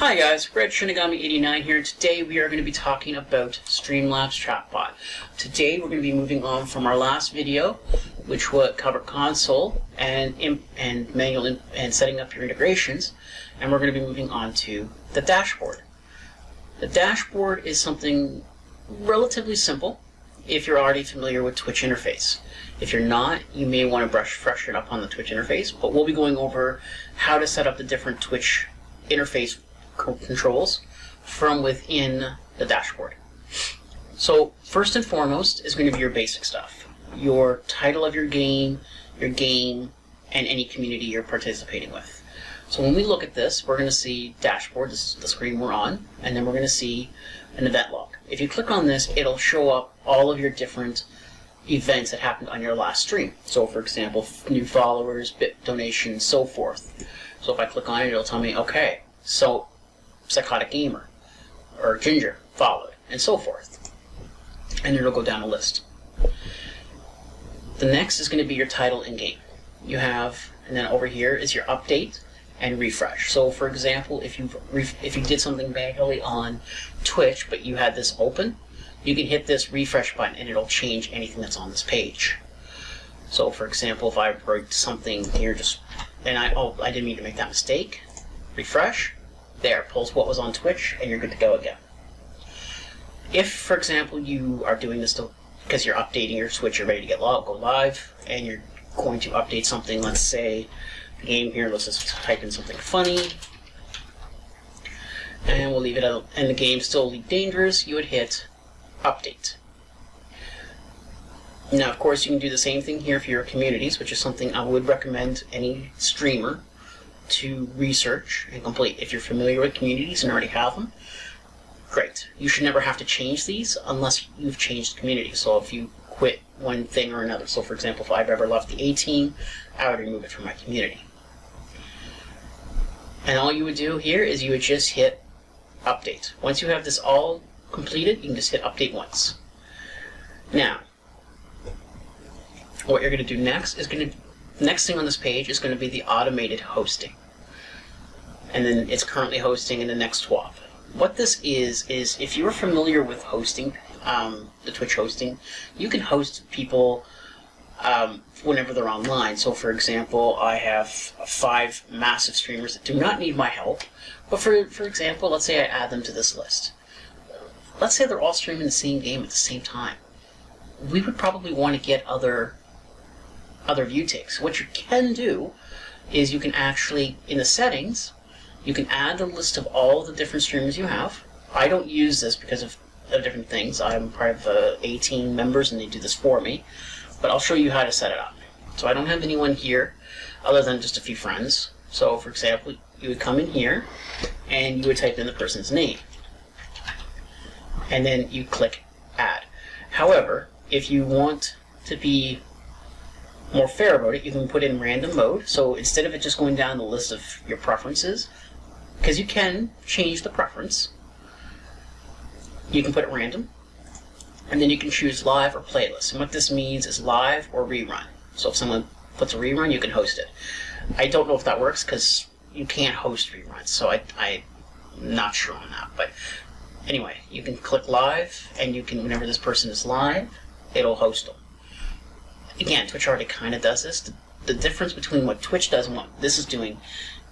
Hi guys, Red Shinigami89 here, and today we are going to be talking about Streamlabs Chatbot. Today we're going to be moving on from our last video, which would cover console and manual and setting up your integrations, and we're going to be moving on to the dashboard. The dashboard is something relatively simple if you're already familiar with Twitch interface. If you're not, you may want to brush it up on the Twitch interface, but we'll be going over how to set up the different Twitch interface controls from within the dashboard. So first and foremost is going to be your basic stuff. Your title of your game, and any community you're participating with. So when we look at this, we're going to see dashboard, this is the screen we're on, and then we're going to see an event log. If you click on this, it'll show up all of your different events that happened on your last stream. So for example, new followers, bit donations, so forth. So if I click on it, it'll tell me, okay, so Psychotic Gamer, or Ginger followed, and so forth. And it'll go down a list. The next is going to be your title in game. You have, and then over here is your update and refresh. So for example, if you did something manually on Twitch, but you had this open, you can hit this refresh button and it'll change anything that's on this page. So for example, if I write something here, I didn't mean to make that mistake, refresh, there, pulls what was on Twitch, and you're good to go again. If, for example, you are doing this because you're updating your Twitch, you're ready to go live, and you're going to update something, let's say, the game here, let's just type in something funny, and we'll leave it out, and the game's still Elite Dangerous, you would hit update. Now, of course, you can do the same thing here for your communities, which is something I would recommend any streamer to research and complete. If you're familiar with communities and already have them, great. You should never have to change these unless you've changed the community. So if you quit one thing or another, so for example, if I've ever left the A team, I would remove it from my community. And all you would do here is you would just hit update. Once you have this all completed, you can just hit update once. Now, what you're going to do next is the next thing on this page is going to be the automated hosting. And then it's currently hosting in the next swap. What this is if you're familiar with hosting, the Twitch hosting, you can host people whenever they're online. So for example, I have 5 massive streamers that do not need my help, but for example, let's say I add them to this list. Let's say they're all streaming the same game at the same time. We would probably want to get other view takes. What you can do is you can actually, in the settings, you can add the list of all the different streamers you have. I don't use this because of different things. I'm part of the A team members and they do this for me, but I'll show you how to set it up. So I don't have anyone here other than just a few friends. So for example, you would come in here and you would type in the person's name and then you click add. However, if you want to be more fair about it, you can put in random mode. So instead of it just going down the list of your preferences, because you can change the preference, you can put it random, and then you can choose live or playlist. And what this means is live or rerun. So if someone puts a rerun, you can host it. I don't know if that works because you can't host reruns, so I'm not sure on that. But anyway, you can click live, and you can, whenever this person is live, it'll host them. Again, Twitch already kind of does this. The difference between what Twitch does and what this is doing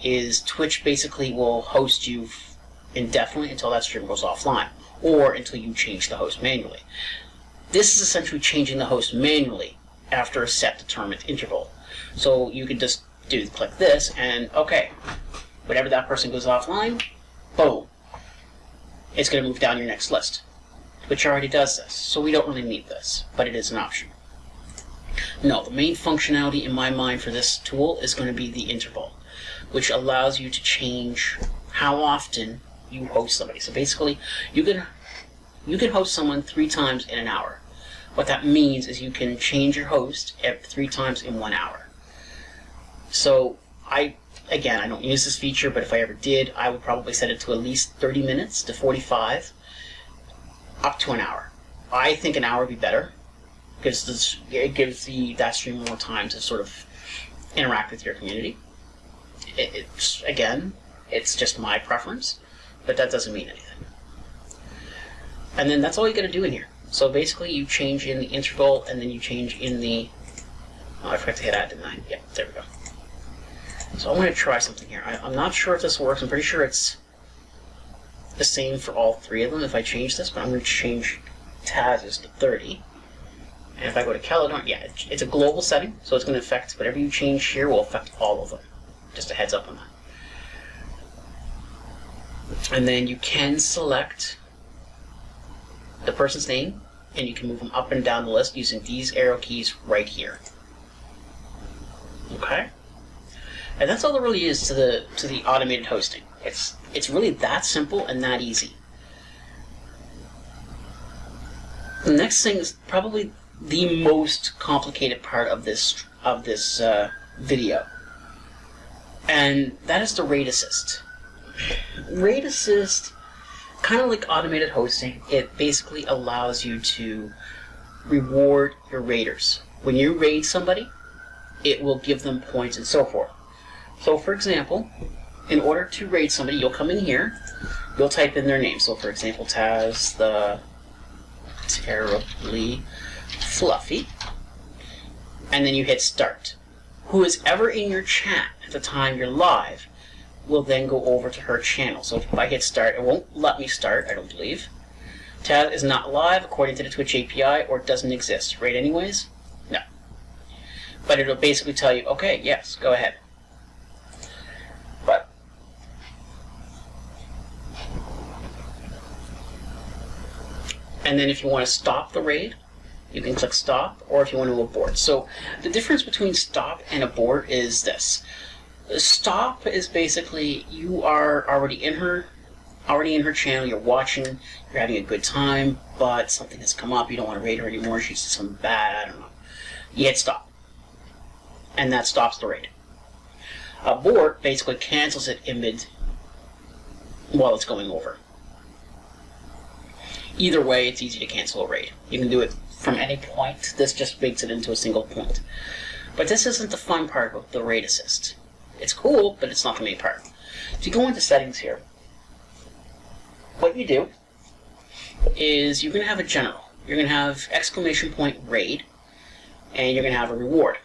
is Twitch basically will host you indefinitely until that stream goes offline, or until you change the host manually. This is essentially changing the host manually after a set determined interval. So you can just click this, and okay, whenever that person goes offline, boom, it's going to move down your next list. Twitch already does this, so we don't really need this, but it is an option. No, the main functionality in my mind for this tool is going to be the interval, which allows you to change how often you host somebody. So basically, you can host someone 3 times in an hour. What that means is you can change your host 3 times in 1 hour. So again, I don't use this feature, but if I ever did, I would probably set it to at least 30 minutes to 45, up to an hour. I think an hour would be better, because it gives that streamer more time to sort of interact with your community. Again, it's just my preference. but that doesn't mean anything. And then that's all you got to do in here. So basically you change in the interval, and then you change in the... Oh, I forgot to hit add, didn't I? Yeah, there we go. So I'm going to try something here. I'm not sure if this works. I'm pretty sure it's the same for all three of them if I change this, but I'm going to change Taz's to 30. And if I go to Caledon, yeah, it's a global setting, so it's going to affect whatever you change here will affect all of them. Just a heads up on that. And then you can select the person's name, and you can move them up and down the list using these arrow keys right here. Okay? And that's all there really is to the automated hosting. It's really that simple and that easy. The next thing is probably the most complicated part of this video, and that is the rate assist. Rate assist, kind of like automated hosting, it basically allows you to reward your raters. When you raid somebody, it will give them points and so forth. So for example, in order to raid somebody, you'll come in here, you'll type in their name. So for example, Taz the Terribly Fluffy, and then you hit start. Who is ever in your chat at the time you're live will then go over to her channel. So if I hit start, it won't let me start, I don't believe. Taz is not live according to the Twitch API, or doesn't exist. Raid anyways? No. But it'll basically tell you, okay, yes, go ahead. But and then if you want to stop the raid, you can click stop, or if you want to abort. So the difference between stop and abort is this. Stop is basically you are already in her channel, you're watching, you're having a good time, but something has come up, you don't want to raid her anymore, she's something bad, I don't know. You hit stop. And that stops the raid. Abort basically cancels it in mid while it's going over. Either way, it's easy to cancel a raid. You can do it from any point. This just makes it into a single point. But this isn't the fun part of the raid assist. It's cool, but it's not the main part. If you go into settings here, what you do is you're going to have a general. You're going to have exclamation point raid, and you're going to have a reward.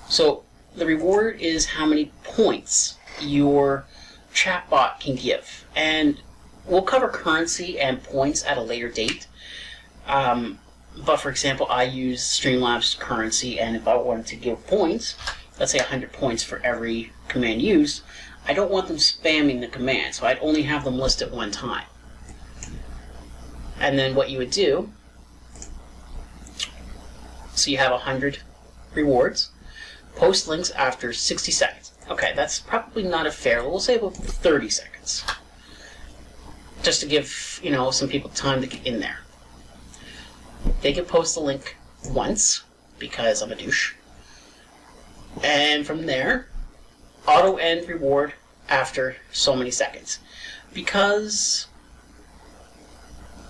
So the reward is how many points your chatbot can give. And we'll cover currency and points at a later date. But for example, I use Streamlabs currency, and if I wanted to give points, let's say 100 points for every command used, I don't want them spamming the command, so I'd only have them list at one time. And then what you would do, so you have 100 rewards, post links after 60 seconds. Okay, that's probably not a fair, we'll say about 30 seconds. Just to give, some people time to get in there. They can post the link once, because I'm a douche. And from there, auto end reward after so many seconds. Because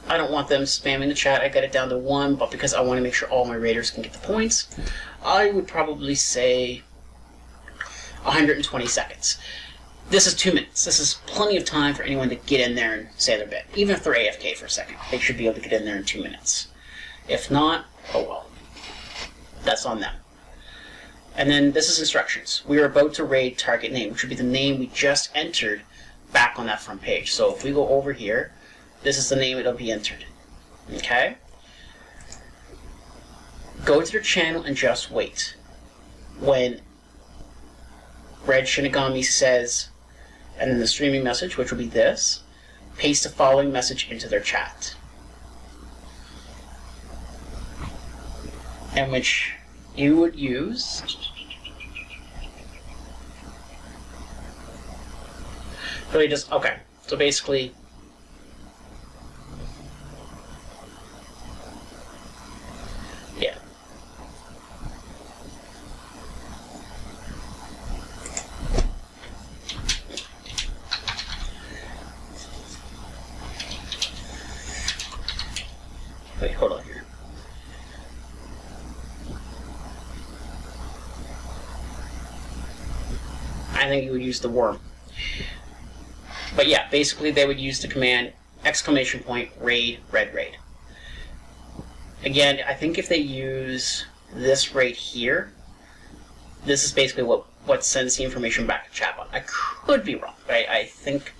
I don't want them spamming the chat, I got it down to 1, but because I want to make sure all my raiders can get the points, I would probably say 120 seconds. This is 2 minutes. This is plenty of time for anyone to get in there and say their bit. Even if they're AFK for a second, they should be able to get in there in 2 minutes. If not, oh well. That's on them. And then this is instructions. We are about to raid target name, which would be the name we just entered back on that front page. So if we go over here, this is the name it'll be entered. Okay? Go to their channel and just wait. When Red Shinigami says, and then the streaming message, which will be this, paste the following message into their chat. And which you would use really just, okay, so basically yeah. Wait, hold on here. I think you would use the worm. But yeah, basically they would use the command !raid red raid. Again, I think if they use this right here, this is basically what sends the information back to Chatbot. I could be wrong, but I think...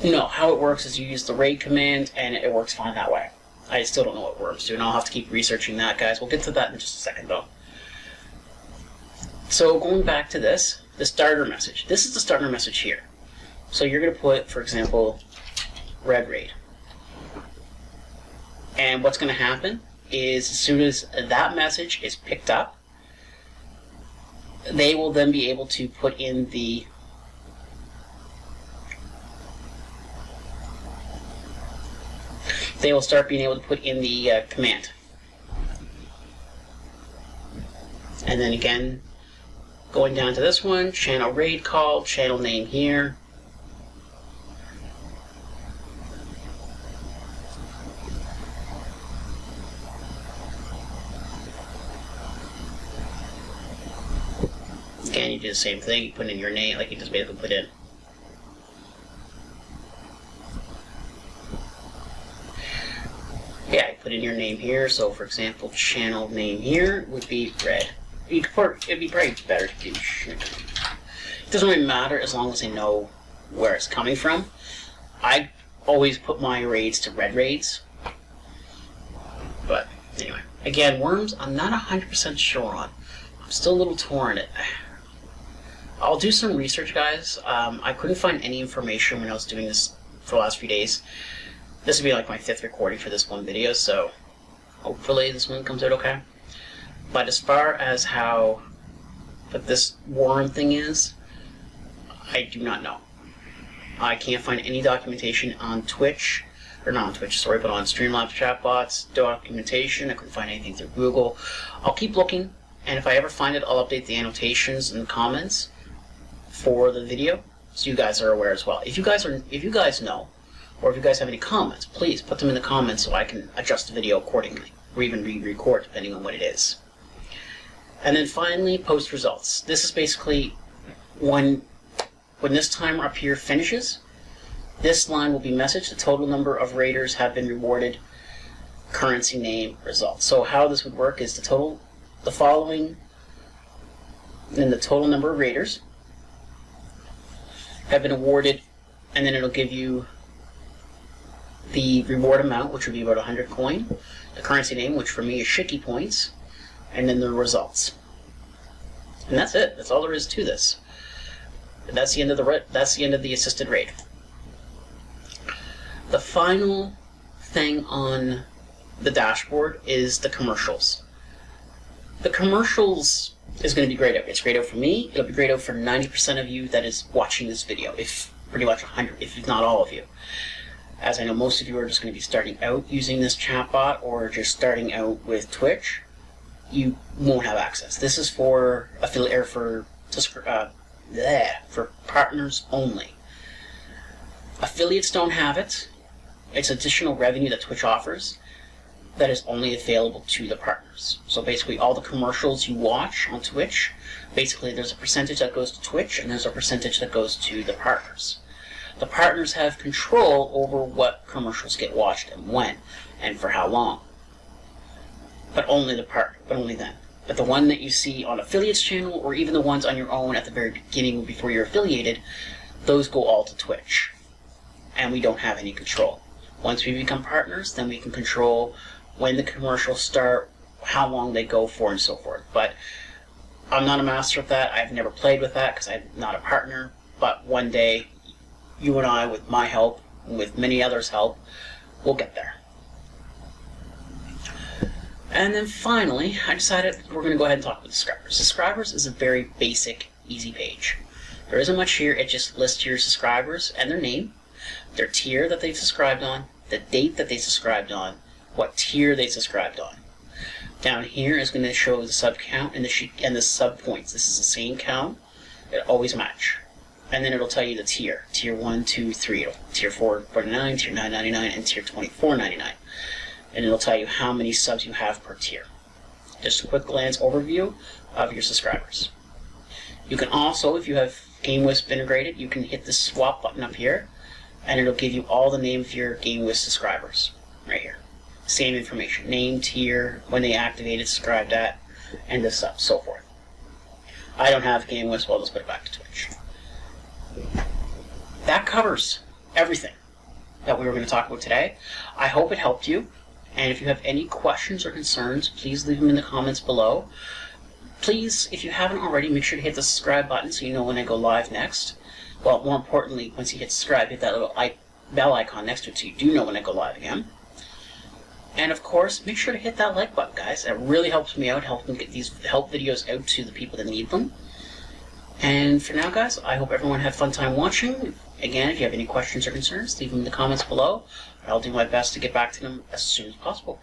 No, how it works is you use the raid command, and it works fine that way. I still don't know what worms do, and I'll have to keep researching that, guys. We'll get to that in just a second, though. So going back to this, the starter message. This is the starter message here. So you're going to put, for example, red raid. And what's going to happen is as soon as that message is picked up, they will then be able to put in the they will start being able to put in the command. And then again, going down to this one, channel raid call, channel name here. Again, you do the same thing, you put in your name, like you just basically put in. Yeah, you put in your name here, so for example, channel name here would be red. It'd be probably better to do. It doesn't really matter as long as they know where it's coming from. I always put my raids to red raids. But anyway, again, worms, I'm not 100% sure on. I'm still a little torn it. I'll do some research, guys. I couldn't find any information when I was doing this for the last few days. This will be like my 5th recording for this one video, so hopefully this one comes out okay. But as far as how what this worm thing is, I do not know. I can't find any documentation on Twitch, or not on Twitch, sorry, but on Streamlabs Chatbots documentation. I couldn't find anything through Google. I'll keep looking, and if I ever find it, I'll update the annotations and comments for the video, so you guys are aware as well. If you guys know, or if you guys have any comments, please put them in the comments so I can adjust the video accordingly, or even re-record depending on what it is. And then finally, post results. This is basically when this timer up here finishes, this line will be messaged. The total number of raiders have been rewarded, currency name, results. So how this would work is the following, and the total number of raiders have been awarded, and then it'll give you the reward amount, which would be about 100 coin, the currency name, which for me is Shiki points, and then the results. And that's it. That's all there is to this. That's the end of the assisted raid. The final thing on the dashboard is the commercials. The commercials is going to be grayed out. It's grayed out for me. It'll be grayed out for 90% of you that is watching this video, if pretty much 100, if not all of you. As I know most of you are just going to be starting out using this chatbot or just starting out with Twitch, you won't have access. This is for affiliate or for partners only. Affiliates don't have it. It's additional revenue that Twitch offers that is only available to the partners. So basically all the commercials you watch on Twitch, basically there's a percentage that goes to Twitch and there's a percentage that goes to the partners. The partners have control over what commercials get watched and when, and for how long. But only then. But the one that you see on affiliates channel, or even the ones on your own at the very beginning before you're affiliated, those go all to Twitch. And we don't have any control. Once we become partners, then we can control when the commercials start, how long they go for, and so forth. But I'm not a master of that. I've never played with that because I'm not a partner. But one day, you and I, with my help, and with many others' help, we'll get there. And then finally, I decided we're going to go ahead and talk about subscribers. Subscribers is a very basic, easy page. There isn't much here. It just lists your subscribers and their name, their tier that they've subscribed on, the date that they subscribed on, what tier they subscribed on. Down here is going to show the sub count and the sub points. This is the same count. It always match. And then it'll tell you the tier. Tier 1, 2, 3. Tier 4, 49, tier 9.99, and tier 24.99. And it'll tell you how many subs you have per tier. Just a quick glance overview of your subscribers. You can also, if you have GameWisp integrated, you can hit the swap button up here, and it'll give you all the name of your GameWisp subscribers right here. Same information, name, tier, when they activated, subscribed at, and this up, so forth. I don't have GameWisp, so I'll just put it back to Twitch. That covers everything that we were going to talk about today. I hope it helped you, and if you have any questions or concerns, please leave them in the comments below. Please, if you haven't already, make sure to hit the subscribe button so you know when I go live next. Well, more importantly, once you hit subscribe, hit that little bell icon next to it so you do know when I go live again. And of course, make sure to hit that like button, guys. It really helps me out, helps me get these help videos out to the people that need them. And for now, guys, I hope everyone had a fun time watching. Again, if you have any questions or concerns, leave them in the comments below. I'll do my best to get back to them as soon as possible.